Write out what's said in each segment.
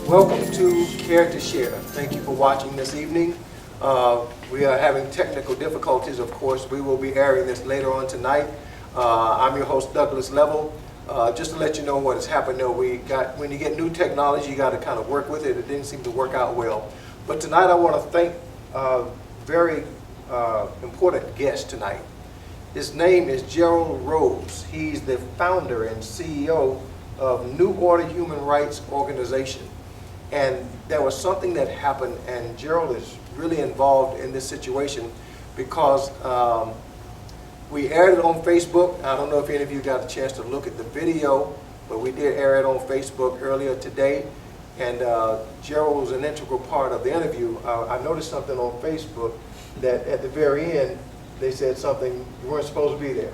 Welcome to Care to Share. Thank you for watching this evening. We are having technical difficulties, of course. We will be airing this later on tonight. I'm your host, Douglas Level. Just to let you know what has happened, when you get new technology, you got to kind of work with it. It didn't seem to work out well. But tonight I want to thank a very important guest tonight. His name is Gerald Rose. He's the founder and CEO of New Order Human Rights Organization. And there was something that happened, and Gerald is really involved in this situation because we aired it on Facebook. I don't know if any of you got a chance to look at the video, but we did air it on Facebook earlier today. And Gerald was an integral part of the interview. I noticed something on Facebook that at the very end, they said something, you weren't supposed to be there.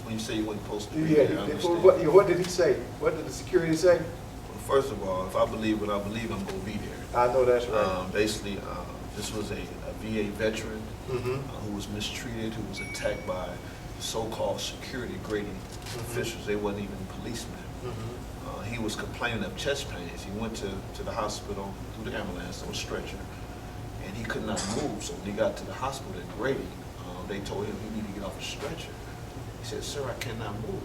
When you say you weren't supposed to be Yeah, there, I understand. what did he say? What did the security say? Well, first of all, if I believe what I believe, I'm going to be there. I know that's right. Basically, this was a VA veteran who was mistreated, who was attacked by so-called security grading officials. They wasn't even policemen. He was complaining of chest pains. He went to the hospital through the ambulance on a stretcher, and he could not move. So when he got to the hospital at grading, they told him he needed to get off a stretcher. He said, "Sir, I cannot move."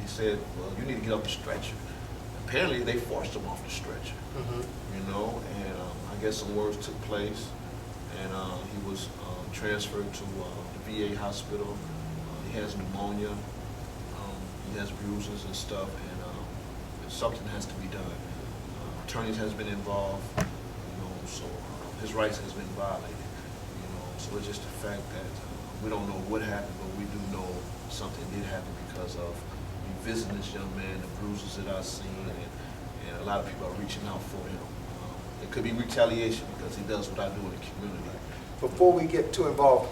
He said, "Well, you need to get off the stretcher." Apparently, they forced him off the stretcher, you know, and I guess some words took place, and he was transferred to the VA hospital. He has pneumonia, he has bruises and stuff, and something has to be done. Attorneys has been involved, you know, so his rights has been violated, you know, so it's just the fact that we don't know what happened, but we do know something did happen because of me visiting this young man, the bruises that I've seen, and a lot of people are reaching out for him. It could be retaliation because he does what I do in the community. Before we get too involved,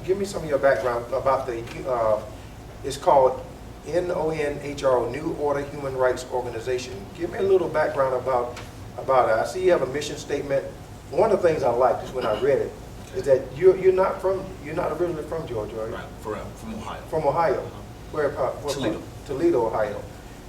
give me some of your background about it's called NONHRO, New Order Human Rights Organization. Give me a little background about it. I see you have a mission statement. One of the things I liked is when I read it, is that you're not originally from Georgia, are you? Right, from Ohio. From Ohio. Where Toledo. Toledo, Ohio.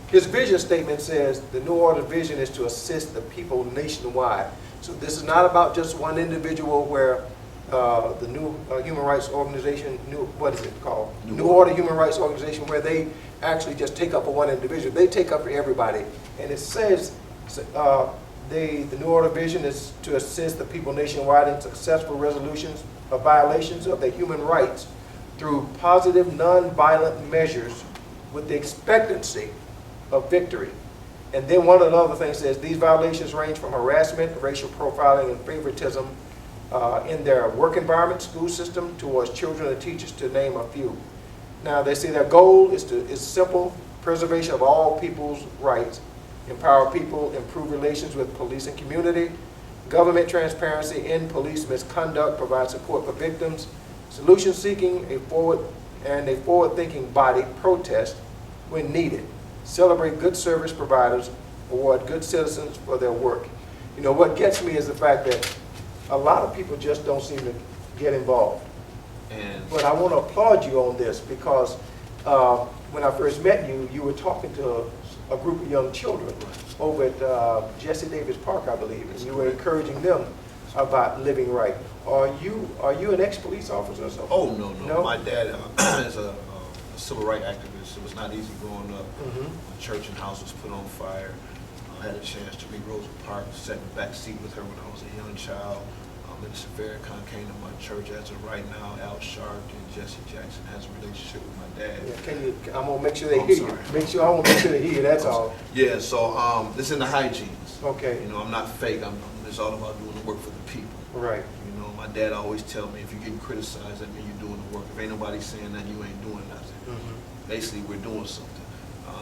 His vision statement says the New Order vision is to assist the people nationwide. So this is not about just one individual where the New Human Rights Organization, what is it called? New Order Human Rights Organization, where they actually just take up for one individual. They take up for everybody. And it says the New Order vision is to assist the people nationwide in successful resolutions of violations of their human rights through positive, non-violent measures with the expectancy of victory. And then one of the other things says these violations range from harassment, racial profiling, and favoritism in their work environment, school system, towards children and teachers, to name a few. Now they say their goal is simple: preservation of all people's rights, empower people, improve relations with police and community, government transparency in police misconduct, provide support for victims, solution seeking, a forward-thinking body, protest when needed, celebrate good service providers, award good citizens for their work. You know, what gets me is the fact that a lot of people just don't seem to get involved. But I want to applaud you on this because when I first met you, you were talking to a group of young children over at Jesse Davis Park, I believe, and you were encouraging them about living right. Are you an ex-police officer or something? Oh, no. My dad is a civil rights activist. It was not easy growing up. My church and house was put on fire. I had a chance to meet Rosa Parks, sat in the back seat with her when I was a young child. Minister Farrakhan came to my church. As of right now, Al Sharp and Jesse Jackson has a relationship with my dad. Yeah, I'm gonna make sure they hear you. I want to make sure they hear you. That's all. Yeah. So this in the hygienes. Okay. You know, I'm not fake. It's all about doing the work for the people. Right. You know, my dad always tell me, if you're getting criticized, that means you're doing the work. If ain't nobody saying that, you ain't doing nothing. Basically, we're doing something.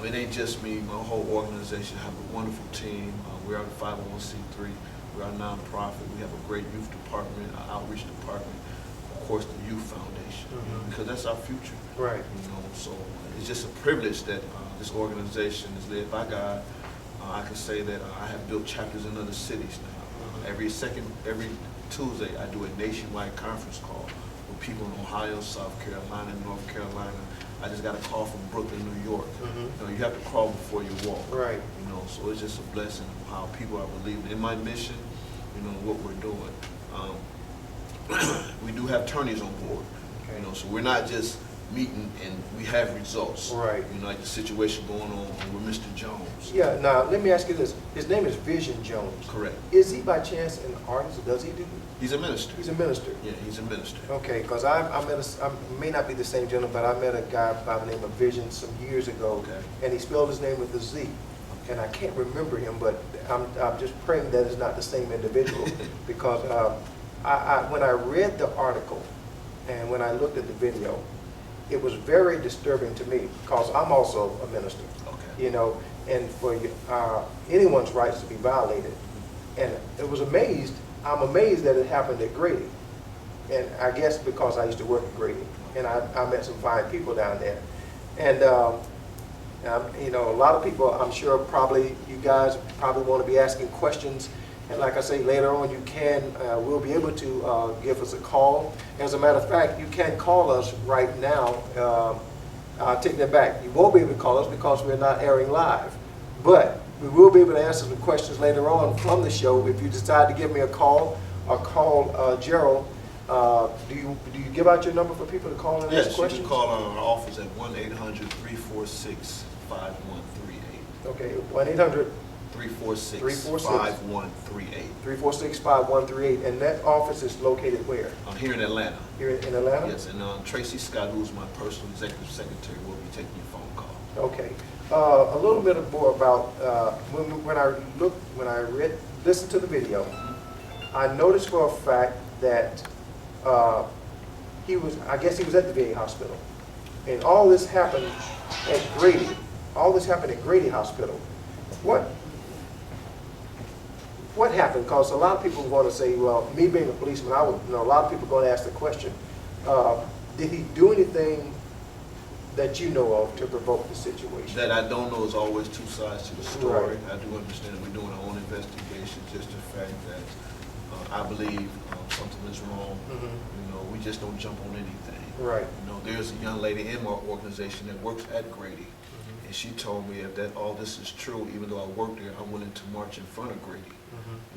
It ain't just me. My whole organization have a wonderful team. We're a 501c3. We're a nonprofit. We have a great youth department, an outreach department, of course, the Youth Foundation, because that's our future. Right. You know, so it's just a privilege that this organization is led by God. I can say that I have built chapters in other cities now. Every Tuesday, I do a nationwide conference call with people in Ohio, South Carolina, North Carolina. I just got a call from Brooklyn, New York. You know, you have to crawl before you walk. Right. You know, so it's just a blessing how people are believing in my mission, you know, what we're doing. We do have attorneys on board, you know, so we're not just meeting and we have results. Right. You know, like the situation going on with Mr. Jones. Yeah, now, let me ask you this. His name is Vizion Jones. Correct. Is he by chance an artist, or does he do? He's a minister. He's a minister. Yeah, he's a minister. Okay, because I may not be the same gentleman, but I met a guy by the name of Vizion some years ago, and he spelled his name with a Z. And I can't remember him, but I'm just praying that it's not the same individual, because when I read the article and when I looked at the video, it was very disturbing to me, because I'm also a minister. Okay. You know, and for anyone's rights to be violated. And I'm amazed that it happened at Grady. And I guess because I used to work at Grady, and I met some fine people down there. And you know, a lot of people, I'm sure probably, you guys probably want to be asking questions. And like I say, later on you will be able to give us a call. As a matter of fact, you can call us right now. I'll take that back. You won't be able to call us because we're not airing live. But we will be able to answer some questions later on from the show. If you decide to give me a call or call Gerald, do you give out your number for people to call and ask questions? Yes, you can call our office at 1-800-346-5138. Okay, 1-800 346-5138. 346-5138. And that office is located where? Here in Atlanta. Here in Atlanta? Yes, and Tracy Scott, who's my personal executive secretary, will be taking your phone call. Okay. A little bit more about when I listened to the video, I noticed for a fact that I guess he was at the VA hospital, and all this happened at Grady. All this happened at Grady Hospital. What happened? Because a lot of people want to say, well, me being a policeman, a lot of people are going to ask the question, did he do anything that you know of to provoke the situation? That I don't know is always two sides to the story. Right. I do understand that we're doing our own investigation, just the fact that I believe something is wrong. You know, we just don't jump on anything. Right. You know, there's a young lady in my organization that works at Grady, and she told me if all this is true, even though I work there, I'm willing to march in front of Grady.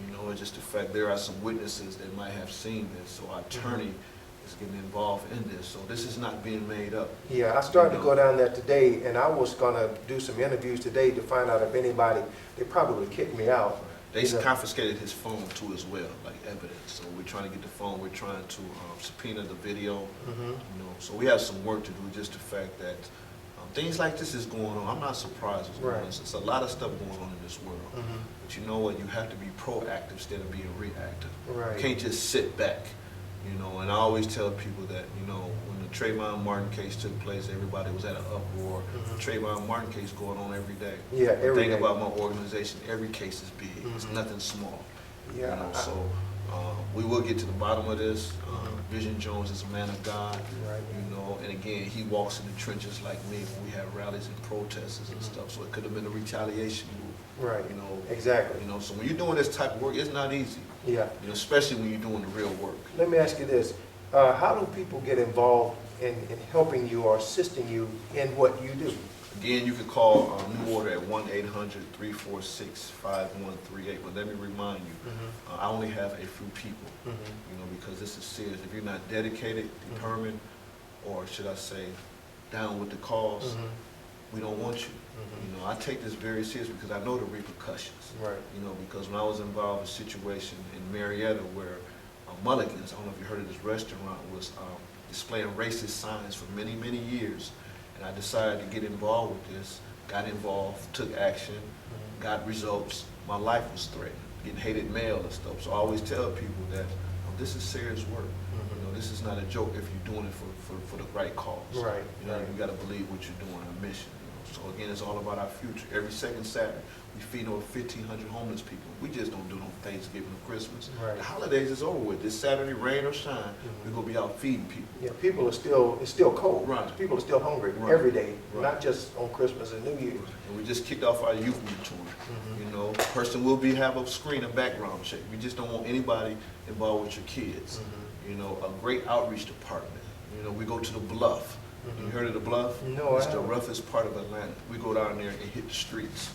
You know, it's just the fact there are some witnesses that might have seen this, so our attorney is getting involved in this. So this is not being made up. Yeah, I started to go down there today, and I was going to do some interviews today to find out if anybody, they probably would kick me out. They confiscated his phone too as well, like evidence. So we're trying to get the phone. We're trying to subpoena the video. You know, so we have some work to do. Just the fact that things like this is going on. I'm not surprised what's going on. There's a lot of stuff going on in this world. But you know what? You have to be proactive instead of being reactive. Right. You can't just sit back. You know, and I always tell people that, you know, when the Trayvon Martin case took place, everybody was at an uproar. The Trayvon Martin case going on every day. Yeah, every day. The thing about my organization, every case is big. It's nothing small. Yeah. You know, so we will get to the bottom of this. Vizion Jones is a man of God. Right. You know, and again, he walks in the trenches like me when we have rallies and protests and stuff. So it could have been a retaliation move. Right. You know. Exactly. You know, so when you're doing this type of work, it's not easy. Yeah. You know, especially when you're doing the real work. Let me ask you this. How do people get involved in helping you or assisting you in what you do? Again, you can call New Order at 1-800-346-5138. But let me remind you, I only have a few people, you know, because this is serious. If you're not dedicated, determined, or should I say, down with the cause, we don't want you. You know, I take this very serious because I know the repercussions. Right. You know, because when I was involved in a situation in Marietta where Mulligan's, I don't know if you heard of this restaurant, was displaying racist signs for many, many years. And I decided to get involved with this, got involved, took action, got results. My life was threatened, getting hated mail and stuff. So I always tell people that this is serious work. You know, this is not a joke if you're doing it for the right cause. Right. You know, you got to believe what you're doing, our mission. So again, it's all about our future. Every second Saturday, we feed over 1,500 homeless people. We just don't do it on Thanksgiving or Christmas. Right. The holidays is over with. This Saturday, rain or shine, we're going to be out feeding people. Yeah, people are still, it's still cold. Right. People are still hungry every day, not just on Christmas and New Year's. And we just kicked off our youth tour. You know, person will have a screen, a background check. We just don't want anybody involved with your kids. you know, a great outreach department. You know, we go to the Bluff. You heard of the Bluff? No, it's I the haven't. roughest part of Atlanta. We go down there and hit the streets.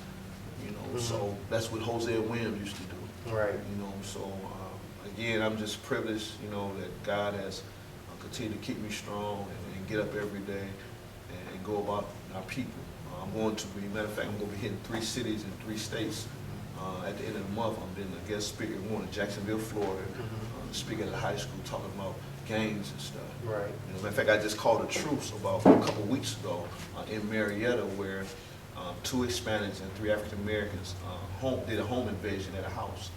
You know, so that's what Hosea Williams used to do. Right. You know, so again, I'm just privileged, you know, that God has continued to keep me strong and get up every day and go about our people. I'm going to be, matter of fact, I'm going to be hitting 3 cities in 3 states. At the end of the month, I'm being a guest speaker in one in Jacksonville, Florida, speaking at a high school, talking about gangs and stuff. Right. You know, matter of fact, I just called a truce about a couple weeks ago in Marietta, where 2 Hispanics and 3 African Americans did a home invasion at a house.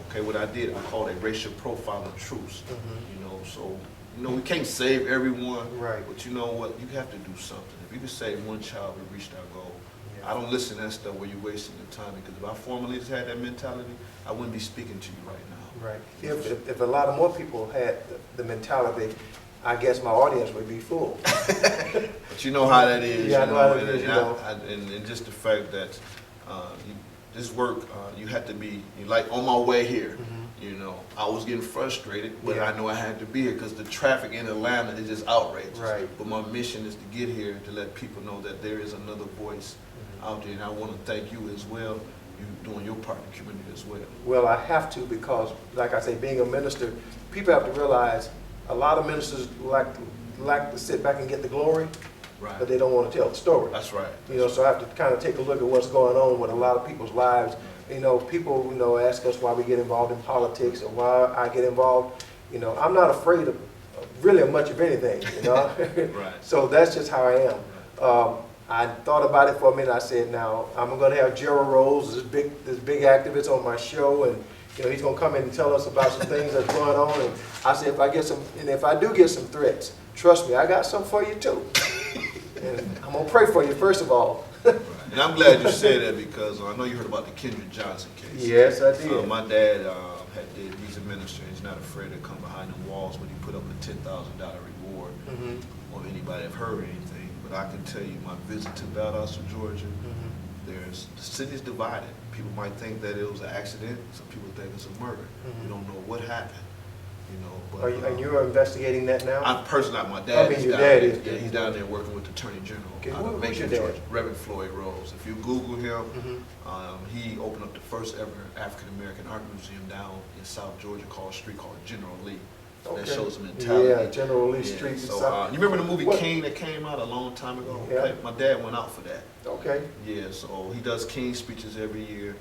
Okay, what I did, I called a racial profiling truce. You know, so you know we can't save everyone, right? But you know what, you have to do something. If you can save one child, we reached our goal. Yeah. I don't listen to that stuff where you're wasting your time, because if I formerly just had that mentality, I wouldn't be speaking to you right now. Right. If a lot of more people had the mentality, I guess my audience would be full. But you know how that is. Yeah, you I know how and, that is. and just the fact that this work, you have to be like on my way here. You know, I was getting frustrated, but I know I had to be here because the traffic in Atlanta is just outrageous. Right. But my mission is to get here to let people know that there is another voice out there, and I want to thank you as well. You doing your part in the community as well. Well, I have to, because, like I say, being a minister, people have to realize a lot of ministers like to sit back and get the glory, Right. but they don't want to tell the story. That's right. You know, so I have to kind of take a look at what's going on with a lot of people's lives. You know, people, you know, ask us why we get involved in politics or why I get involved. You know, I'm not afraid of really much of anything, you know. Right. So that's just how I am. I thought about it for a minute. I said, now, I'm going to have Gerald Rose, this big activist on my show, and you know, he's going to come in and tell us about some things that's going on. And I said, if I do get some threats, trust me, I got some for you too. And I'm going to pray for you, first of all. Right. And I'm glad you said that, because I know you heard about the Kendrick Johnson case. Yes, I did. My dad he's a minister. He's not afraid to come behind the walls when he put up a $10,000 reward on anybody that heard anything. But I can tell you, my visit to Valdosta, Georgia, the city's divided. People might think that it was an accident. Some people think it's a murder. We don't know what happened. You know, but, And you're investigating that now? I'm personally, my dad. I mean, is your down dad there. is. Yeah, he's down there working with the Attorney General. Okay, out of who's your Macon, dad? Georgia, Reverend Floyd Rose. If you Google him, he opened up the first ever African American art museum down in South Georgia, called a street called General Lee. So that shows mentality. Yeah, General Lee Street. So you remember the movie King that came out a long time ago? Yeah. My dad went out for that. Okay. Yeah, so he does King speeches every year.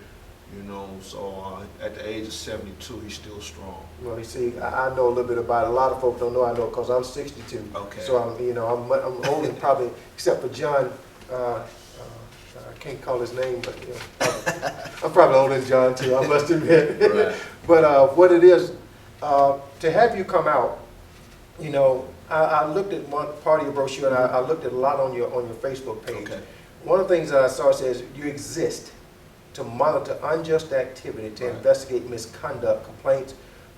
You know, so at the age of 72, he's still strong. Well, you see, I know a little bit about it. A lot of folks don't know I know because I'm 62. Okay. So I'm older probably, except for John. I can't call his name, but you know, I'm probably older than John too. I must admit. Right. But what it is, to have you come out, you know, I looked at one part of your brochure, and I looked at a lot on your Facebook page. Okay. One of the things that I saw says you exist to monitor unjust activity, to investigate misconduct, complaints,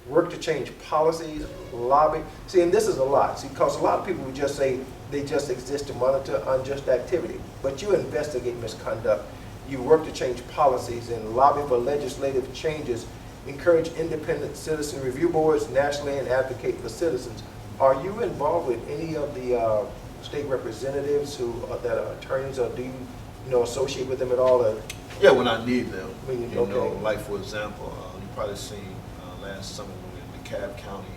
work to change policies, lobby. See, and this is a lot. See, because a lot of people would just say they just exist to monitor unjust activity. But you investigate misconduct, you work to change policies and lobby for legislative changes, encourage independent citizen review boards nationally, and advocate for citizens. Are you involved with any of the state representatives that are attorneys, or do you associate with them at all? Yeah, when I need them. When you know, like for example, you probably seen last summer when we were in DeKalb County,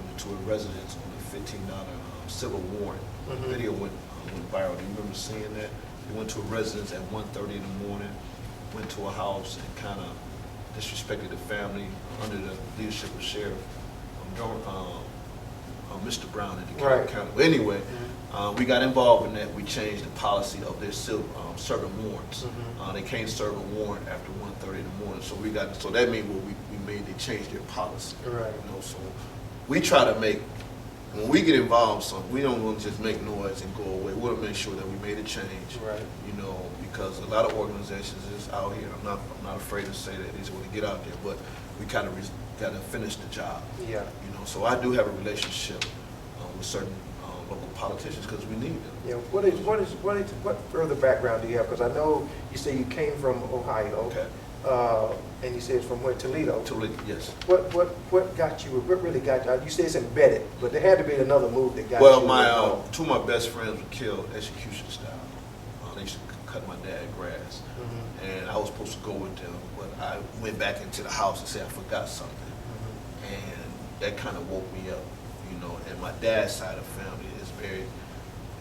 went to a residence on a $15 civil warrant. The video went viral. Do you remember seeing that? We went to a residence at 1:30 in the morning, went to a house and kind of disrespected the family under the leadership of Sheriff Mr. Brown in DeKalb County. But anyway, we got involved in that. We changed the policy of their serving warrants. They can't serve a warrant after 1:30 in the morning. So that means what we made, they changed their policy. Right. You know, so we try to make, when we get involved, we don't want to just make noise and go away. We'll make sure that we made a change. Right. You know, because a lot of organizations is out here. I'm not afraid to say that they just want to get out there, but we kind of got to finish the job. Yeah. You know, so I do have a relationship with certain local politicians because we need them. Yeah. What further background do you have? Because I know you say you came from Ohio. Okay. And you said it's from where, Toledo? Toledo, yes. What got you, what really got you? You say it's embedded, but there had to be another move that got you. Well, two of my best friends were killed execution style. They used to cut my dad grass. And I was supposed to go with them, but I went back into the house and said I forgot something. And that kind of woke me up, you know. And my dad's side of the family is very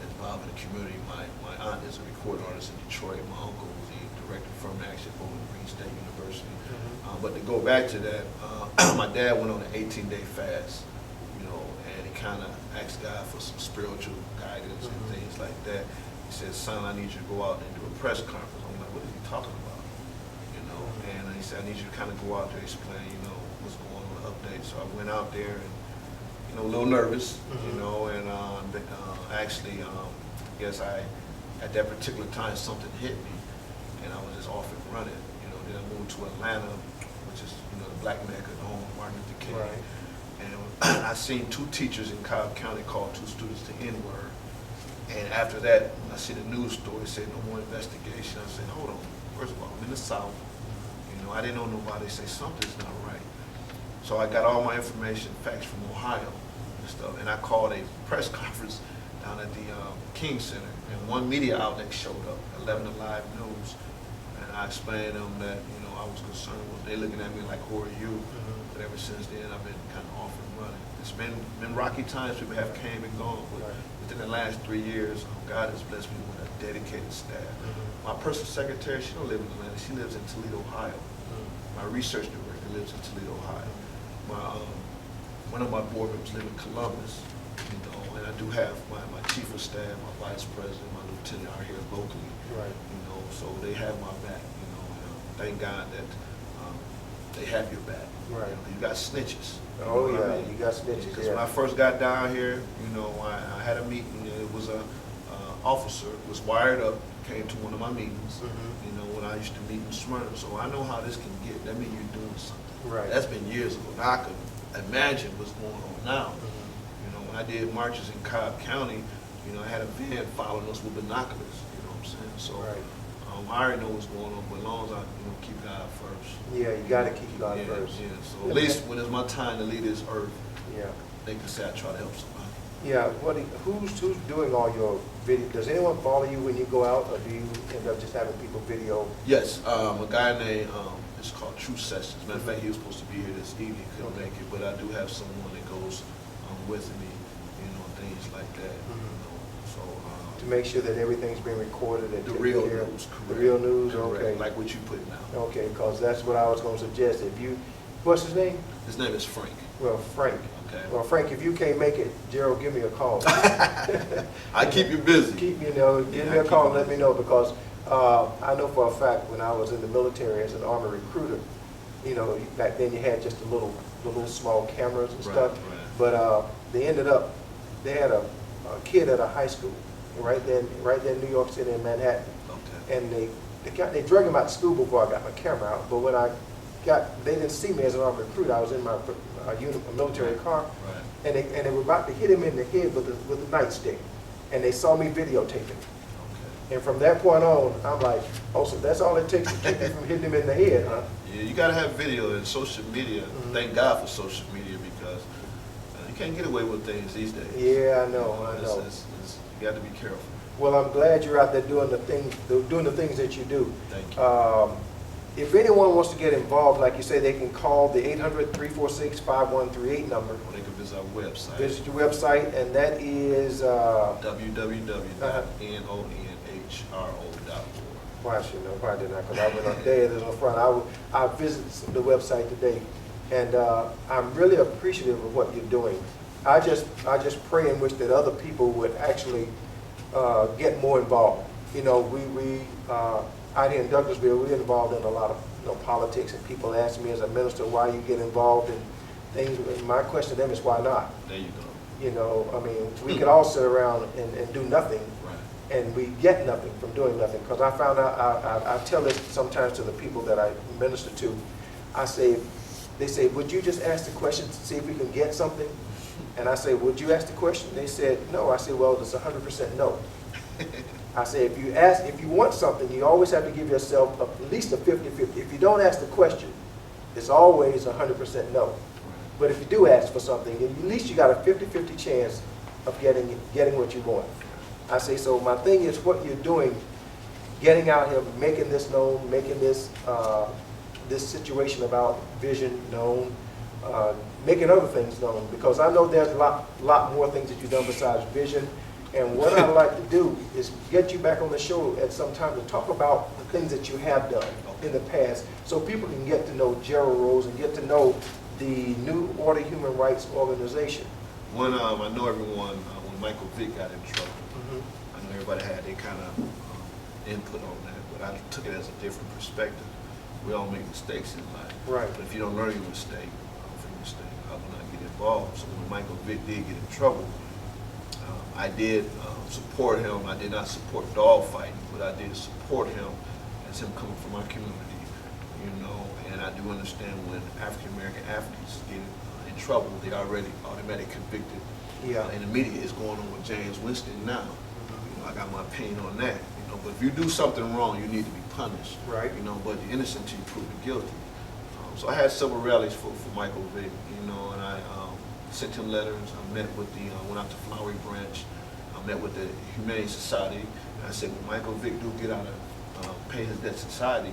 involved in the community. My aunt is a recording artist in Detroit. My uncle was the director of film action at Bowling Green State University. But to go back to that, my dad went on an 18-day fast, you know, and he kind of asked God for some spiritual guidance and things like that. He said, son, I need you to go out and do a press conference. I'm like, what are you talking about? You know, and he said, I need you to kind of go out there and explain, you know, what's going on, update. So I went out there and, you know, a little nervous, you know, and actually, yes, at that particular time, something hit me, and I was just off and running. You know, then I moved to Atlanta, which is, you know, the Black Mecca, the home of Martin Luther King. Right. And I seen two teachers in Cobb County call two students the N-word. And after that, I see the news story said no more investigation. I said, hold on, first of all, I'm in the South. You know, I didn't know nobody. Say something's not right. So I got all my information, facts from Ohio and stuff, and I called a press conference down at the King Center, and one media outlet showed up, 11 Alive News, and I explained to them that, you know, I was concerned with, they looking at me like, who are you? But ever since then, I've been kind of off and running. It's been rocky times, people have came and gone, but within the last 3 years, God has blessed me with a dedicated staff. My personal secretary, she don't live in Atlanta, she lives in Toledo, Ohio. My research director lives in Toledo, Ohio. One of my board members live in Columbus, you know, and I do have my chief of staff, my vice president, my lieutenant are here locally, you know, so they have my back, you know, and thank God that they have your back. Right. You know, you got snitches. Oh you know yeah, what I mean? you got snitches. Because when I first got down here, you know, I had a meeting, and it was a officer, was wired up, came to one of my meetings, you know, when I used to meet in Smyrna, so I know how this can get. That means you're doing something. Right. That's been years ago. Now I could imagine what's going on now. You know, when I did marches in Cobb County, you know, I had a van following us with binoculars, you know what I'm saying? So I already know what's going on, but as long as I, you know, keep God first. Yeah, you got to keep God first. Yeah, so at least when it's my time to leave this earth, Yeah. they can say I try to help somebody. Yeah, who's doing all your video? Does anyone follow you when you go out, or do you end up just having people video? Yes, a guy named, it's called True Sessions. Matter of fact, he was supposed to be here this evening, couldn't make it, but I do have someone that goes with me, you know, things like that. You know, so To make sure that everything's being recorded and the taken real care of? news, correct. The real news, Correct, okay. like what you put now. Okay, because that's what I was going to suggest. If you, what's his name? His name is Frank. Well, Frank. Okay. Well, Frank, if you can't make it, Gerald, give me a call. I keep you busy. Keep me, you know, give me a call and let me know, because I know for a fact when I was in the military as an Army recruiter, you know, back then you had just the little small cameras and stuff. Right. But they ended up, they had a kid at a high school right there in New York City in Manhattan. Okay. And they drug him out to school before I got my camera out. But when they didn't see me as an Army recruiter. I was in my military car, Right. and they were about to hit him in the head with a nightstick, and they saw me videotaping. Okay. And from that point on, I'm like, oh, so that's all it takes to keep me from hitting him in the head, huh? Yeah, you gotta have video and social media. Thank God for social media, because you can't get away with things these days. Yeah, I know. You got to be careful. Well, I'm glad you're out there doing the things that you do. Thank you. If anyone wants to get involved, like you say, they can call the 800-346-5138 number. Or they can visit our website. Visit your website, and that is www.nonhro.org. Well, I should know, probably did not, because I went up there, there's on front. I visited the website today, and I'm really appreciative of what you're doing. I just pray and wish that other people would actually get more involved. You know, we out here in Douglasville, we're involved in a lot of politics, and people ask me as a minister why you get involved in things. My question to them is, why not? There you go. You know, I mean, we could all sit around and do nothing, and we get nothing from doing nothing. Because I found out, I tell this sometimes to the people that I minister to, they say, would you just ask the question to see if we can get something? And I say, would you ask the question? They said, no. I said, well, it's 100% no. I say, if you want something, you always have to give yourself at least a 50-50. If you don't ask the question, it's always 100% no. But if you do ask for something, then at least you got a 50-50 chance of getting what you want. I say, so my thing is what you're doing, getting out here, making this known, making this this situation about Vision known, making other things known, because I know there's a lot more things that you've done besides Vision. And what I'd like to do is get you back on the show at some time to talk about the things that you have done in the past, so people can get to know Gerald Rose and get to know the New Order Human Rights Organization. I know everyone, when Michael Vick got in trouble, I know everybody had their kind of input on that, but I took it as a different perspective. We all make mistakes in life. Right. But if you don't learn your mistake, I will not get involved. So when Michael Vick did get in trouble, I did support him. I did not support dog fighting, but I did support him as him coming from our community, you know. And I do understand when African American athletes get in trouble, they already automatically convicted. Yeah. And the media is going on with James Winston now. You know, I got my opinion on that. You know, but if you do something wrong, you need to be punished. Right. You know, but the innocent until you prove guilty. So I had several rallies for Michael Vick, you know, and I sent him letters. I met with went out to Flowery Branch. I met with the Humane Society, and I said, when Michael Vick do get out of pay his debt to society,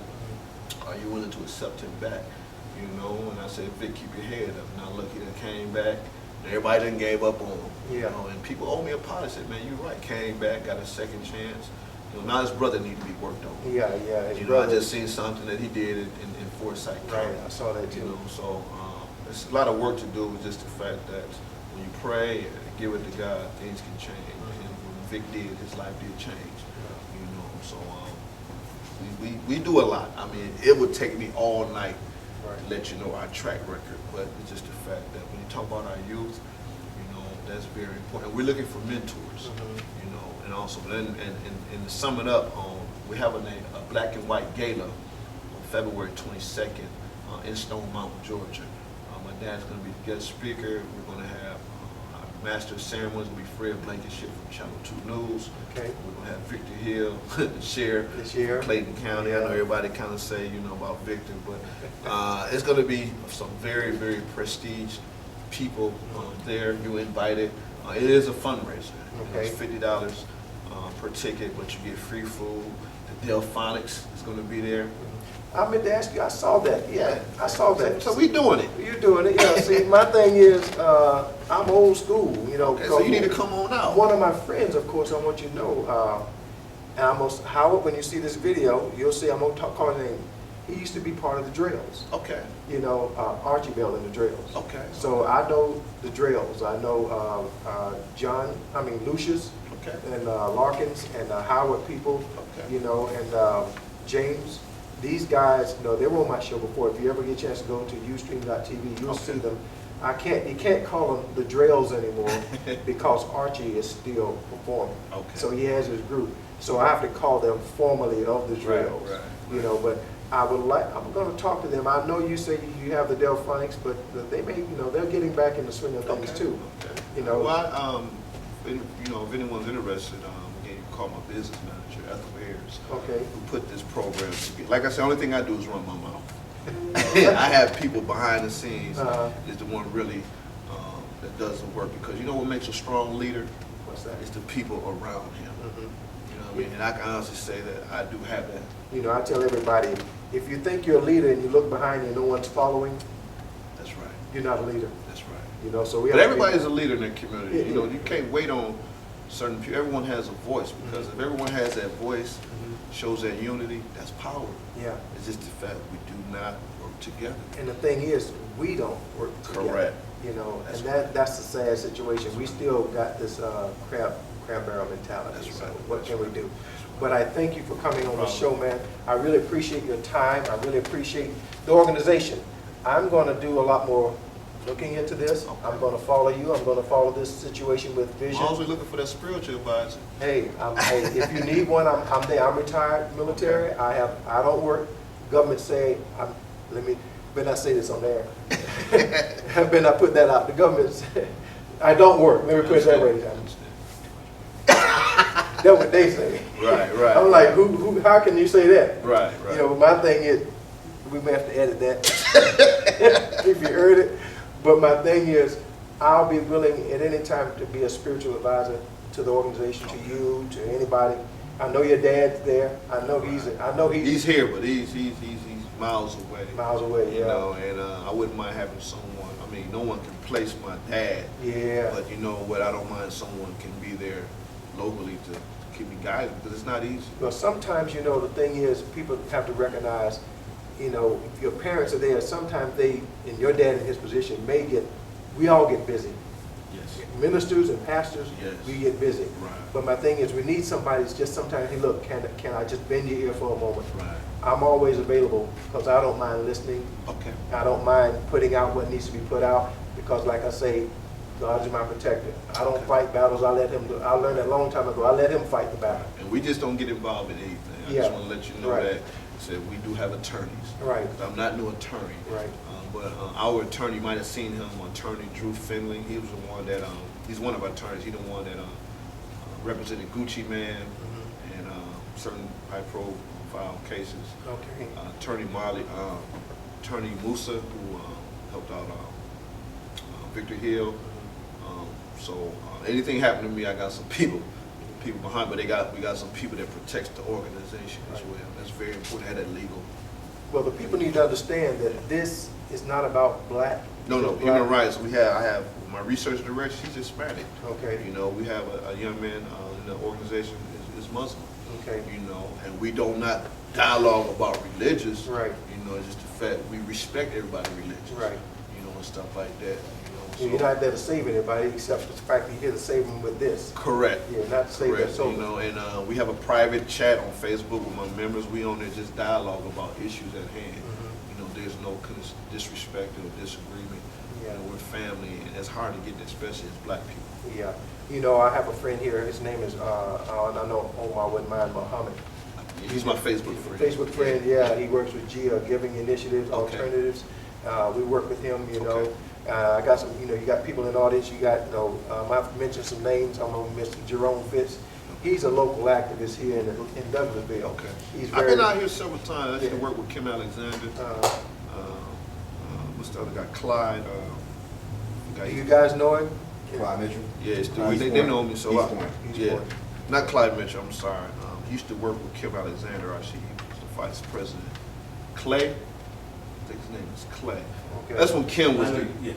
are you willing to accept him back? You know, and I said, Vic, keep your head up. Now look, he done came back. Everybody done gave up on him. Yeah. You know, and people owe me a apology. Said, man, you're right. Came back, got a second chance. You know, now his brother need to be worked on. Yeah. You know, I just seen something that he did in Forsyth County. Right, I saw that too. You know, so it's a lot of work to do. Just the fact that when you pray and give it to God, things can change. And when Vic did, his life did change. You know, so we do a lot. I mean, it would take me all night to let you know our track record, but it's just the fact that when you talk about our youth, you know, that's very important. We're looking for mentors, you know, and also, and to sum it up, we have a black and white gala on February 22nd in Stone Mountain, Georgia. My dad's going to be the guest speaker. We're going to have our master of ceremonies will be Fred Blankenship from Channel 2 News. Okay. We're going to have Victor Hill, the sheriff from Clayton County. Yeah. I know everybody kind of say, you know, about Victor, but it's going to be some very, very prestige people there. You're invited. It is a fundraiser. Okay. It's $50 per ticket, but you get free food. The Delphonics is going to be there. I meant to ask you, I saw that. Yeah, I saw that. So we doing it. You're doing it, yeah. See, my thing is, I'm old school, you know. Okay, so you need to come on out. One of my friends, of course, I want you to know, and Howard, when you see this video, you'll see I'm going to call his name. He used to be part of the Drills. Okay. You know, Archie Bell and the Drills. Okay. So I know the Drills. I know Lucius. Okay. And Larkins and Howard people. Okay. You know, and James. These guys, you know, they were on my show before. If you ever get a chance to go to ustream.tv, you'll see them. You can't call them the Drills anymore because Archie is still performing. Okay. So he has his group. So I have to call them formally of the Drills. Right. You know, but I'm going to talk to them. I know you say you have the Delphonics, but they may, you know, they're getting back in the swing of things too. Okay. You know. Well, you know, if anyone's interested, again, you can call my business manager, Ethel Ayers, who put this program together. Like I said, the only thing I do is run my mouth. I have people behind the scenes is the one really that does the work, because you know what makes a strong leader? What's that? It's the people around him. You know what I mean? And I can honestly say that I do have that. You know, I tell everybody, if you think you're a leader and you look behind you and no one's following, that's right. You're not a leader. That's right. You know, so but everybody's a leader in their community. You know, you can't wait on certain people. Everyone has a voice, because if everyone has that voice, shows that unity, that's power. Yeah. It's just the fact we do not work together. And the thing is, we don't work together. Correct. You know, that's that's the sad situation. We still got this crab barrel mentality. That's so what can we do? But I thank you for coming on the show, man. I really appreciate your time. I really appreciate the organization. I'm going to do a lot more looking into this. I'm going to follow you. I'm going to follow this situation with Vision. I'm always looking for that spiritual advisor. Hey, if you need one, I'm there. I'm retired military. I don't work. Government say, better not say this on there. I better not put that out. The government say, I don't work. Let me put it that way. That's what they say. Right. I'm like, how can you say that? Right. You know, my thing is, we may have to edit that if you heard it. But my thing is, I'll be willing at any time to be a spiritual advisor to the organization, to you, to anybody. I know your dad's there. I know he's here, but he's miles away. Miles away, yeah. You know, and I wouldn't mind having someone. I mean, no one can replace my dad. Yeah. But you know what? I don't mind someone can be there locally to keep me guided, because it's not easy. Well, sometimes, you know, the thing is, people have to recognize, you know, if your parents are there, sometimes they, and your dad in his position, we all get busy. Yes. Ministers and pastors, yes. We get busy. Right. But my thing is, we need somebody that's just sometimes, hey, look, can I just bend your ear for a moment? Right. I'm always available, because I don't mind listening. Okay. I don't mind putting out what needs to be put out, because like I say, God's my protector. I don't fight battles. I learned that a long time ago. I let him fight the battle. And we just don't get involved in anything. I just want to let you know that. So we do have attorneys. Right. I'm not no attorney. Right. But our attorney, you might have seen him, Attorney Drew Finley. He was the one that, he's one of our attorneys. He's the one that represented Gucci Man and certain high-profile cases. Okay. Attorney Marley, Attorney Musa, who helped out Victor Hill. So anything happened to me, I got some people behind, but we got some people that protects the organization as well. That's very important. Have that legal. Well, the people need to understand that this is not about black. No, human rights. I have my research director. She's Hispanic. Okay. You know, we have a young man in the organization is Muslim. Okay. You know, and we do not dialogue about religious. Right. You know, it's just the fact we respect everybody's religion. Right. You know, and stuff like that. So you're not there to save anybody, except the fact that you're here to save them with this. Correct. Yeah, not to save their soul. You know, and we have a private chat on Facebook with my members. We on there just dialogue about issues at hand. You know, there's no disrespect or disagreement. Yeah. You know, we're family, and it's hard to get that, especially as black people. Yeah. You know, I have a friend here. His name is, I know Omar wouldn't mind, Muhammad. He's my Facebook friend. Facebook friend, yeah. He works with Giving Initiatives, Alternatives. We work with him, you know. I got some, you know, you got people in the audience. You got, you know, I've mentioned some names. I'm going to Mr. Jerome Fitz. He's a local activist here in Douglasville. Okay. I've been out here several times. I used to work with Kim Alexander. What's the other guy? Clyde. Do you guys know him? Clyde Mitchell? Yeah, they know me. So He's not Clyde Mitchell. I'm sorry. He used to work with Kim Alexander. Actually, he was the vice president. Clay. I think his name is Clay. Okay. That's when Kim was the. Yeah.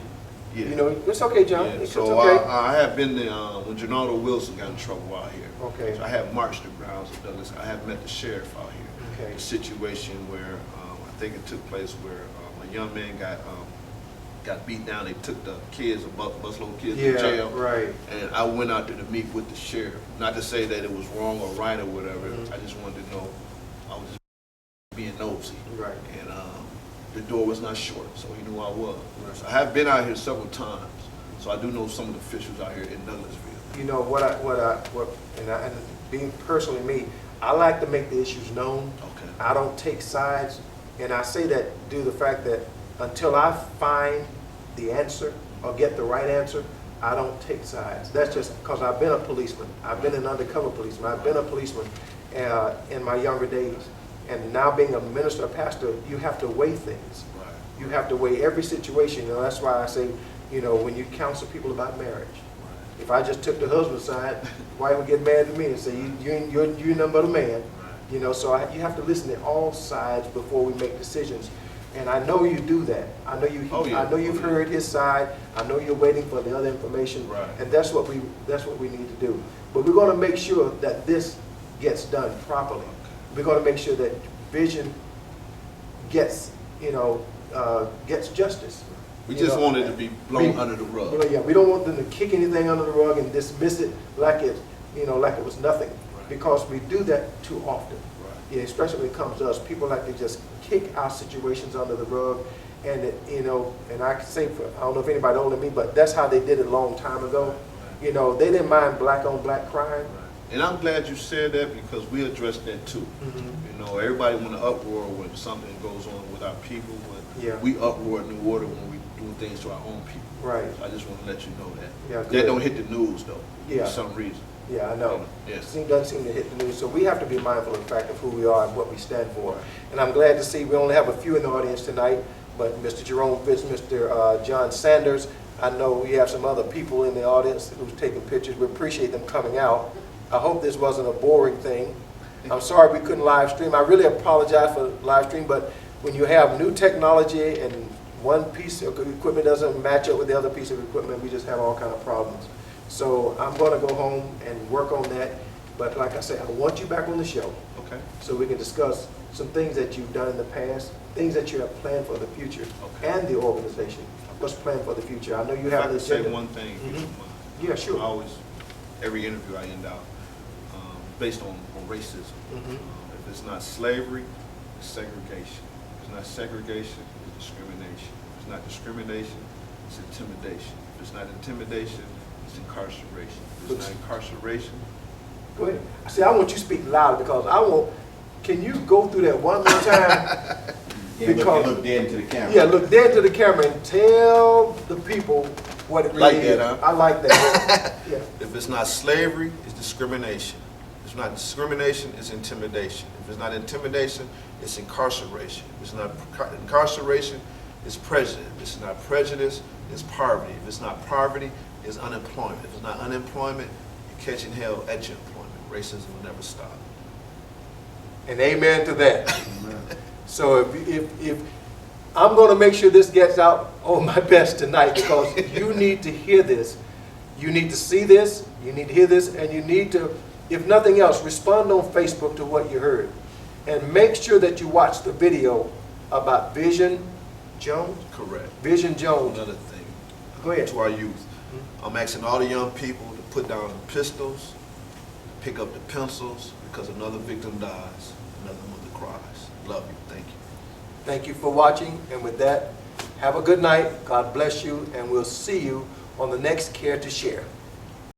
Yeah. You know, it's okay, John. Yeah. It's So okay. I have been there when Gennaro Wilson got in trouble out here. Okay. So I have marched the grounds of Douglas. I have met the sheriff out here. Okay. A situation where I think it took place where a young man got beat down. They took the kids, a busload of kids, to jail. Right. And I went out there to meet with the sheriff. Not to say that it was wrong or right or whatever. I just wanted to know. I was just being nosy. Right. And the door was not short, so he knew I was. Right. So I have been out here several times, so I do know some of the officials out here in Douglasville. You know and being personally me, I like to make the issues known. Okay. I don't take sides, and I say that due to the fact that until I find the answer or get the right answer, I don't take sides. That's just because I've been a policeman. I've been an undercover policeman. I've been a policeman in my younger days. And now being a minister, a pastor, you have to weigh things. Right. You have to weigh every situation. You know, that's why I say, you know, when you counsel people about marriage, if I just took the husband's side, the wife would get mad at me and say, you're nothing but a man. You know, so you have to listen to all sides before we make decisions. And I know you do that. I know I know you've heard his side. I know you're waiting for the other information. Right. And that's what we need to do. But we're going to make sure that this gets done properly. We're going to make sure that Vizion gets, gets justice. We just want it to be blown under the rug. Yeah, we don't want them to kick anything under the rug and dismiss it like it was nothing, because we do that too often. Yeah, especially when it comes to us, people like to just kick our situations under the rug, and and I can say, I don't know if anybody older than me, but that's how they did it a long time ago. You know, they didn't mind black on black crime. And I'm glad you said that, because we addressed that too. You know, everybody want to uproar when something goes on with our people, but we uproar New Order when we do things to our own people. Right. So I just want to let you know that. Yeah, that don't hit the news though, for some reason. Yeah, I know. Yes. It doesn't seem to hit the news, so we have to be mindful of the fact of who we are and what we stand for. And I'm glad to see we only have a few in the audience tonight, but Mr. Jerome Fitz, Mr. John Sanders, I know we have some other people in the audience who's taking pictures. We appreciate them coming out. I hope this wasn't a boring thing. I'm sorry we couldn't live stream. I really apologize for live stream, but when you have new technology and one piece of equipment doesn't match up with the other piece of equipment, we just have all kind of problems. So I'm going to go home and work on that. But like I said, I want you back on the show. Okay. So we can discuss some things that you've done in the past, things that you have planned for the future, Okay. and the organization. What's planned for the future? I know you If I have the could say agenda. one thing, if you don't mind. Yeah, sure. I always, every interview I end out based on racism. Mhm. If it's not slavery, it's segregation. If it's not segregation, it's discrimination. If it's not discrimination, it's intimidation. If it's not intimidation, it's incarceration. If it's not incarceration, Go ahead. See, I want you to speak louder because I want, can you go through that one more time? Yeah, Because- look dead into the camera. Yeah, look dead to the camera and tell the people what it really Like is. that, huh? I like that. Yeah. if it's not slavery, it's discrimination. If it's not discrimination, it's intimidation. If it's not intimidation, it's incarceration. If it's not incarceration, it's prejudice. If it's not prejudice, it's poverty. If it's not poverty, it's unemployment. If it's not unemployment, you're catching hell at your employment. Racism will never stop. And amen to that. So if I'm going to make sure this gets out on my best tonight because you need to hear this. You need to see this, you need to hear this, and you need to, if nothing else, respond on Facebook to what you heard. And make sure that you watch the video about Vizion Jones. Correct. Vizion Jones. Another thing, Go ahead. to our youth, I'm asking all the young people to put down the pistols, pick up the pencils, because another victim dies, another mother cries. Love you. Thank you. Thank you for watching, and with that, have a good night. God bless you, and we'll see you on the next Care to Share.